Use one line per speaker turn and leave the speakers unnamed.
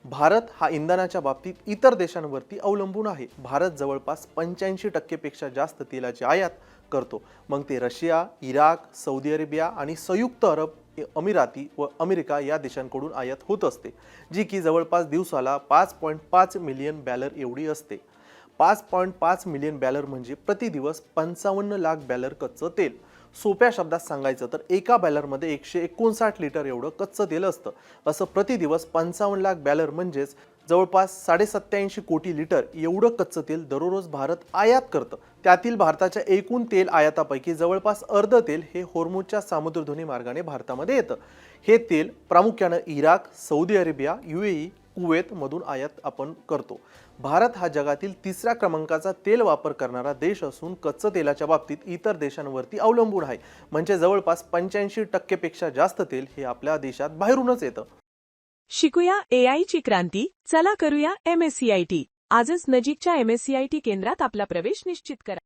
भारत हा इंधनाच्या बाबतीत इतर देशांवरती अवलंबून आहे। भारत जवळपास 85% पेक्षा जास्त तेलाची आयात करतो। मग ते रशिया, इराक, सौदी अरेबिया आणि संयुक्त अरब अमिराती व अमेरिका या देशांकडून आयात होत असते, जी की जवळपास दिवसाला 5.5 मिलियन बॅलर एवढी असते। 5.5 मिलियन बॅलर म्हणजे प्रति दिवस 55 लाख बॅलर कच्चं तेल। सोप्या शब्दात सांगायचं तर एका बॅलरमध्ये 159 लिटर एवढं कच्चं तेल असतं। असं प्रति दिवस 55 लाख बॅलर म्हणजेच जवळपास 87.5 कोटी लिटर एवढं कच्चं तेल दररोज भारत आयात करतं। त्यातील भारताच्या एकूण तेल आयातापैकी जवळपास अर्ध तेल हे होर्मुझच्या सामुद्रधुनी मार्गाने भारतामध्ये येतं। हे तेल प्रामुख्याने Iraq, Saudi Arabia, UAE, Kuwait मधून आयात आपण करतो। भारत हा जगातील तिसऱ्या क्रमांकाचा तेल वापर करणारा देश असून कच्चं तेलाच्या बाबतीत इतर देशांवरती अवलंबून आहे। म्हणजे जवळपास 85% पेक्षा जास्त तेल हे आपल्या देशात बाहेरूनच येतं।
शिकूया AI ची क्रांती, चला करूया MSCIT। आजच नजीकच्या MSCIT केंद्रात आपला प्रवेश निश्चित करा।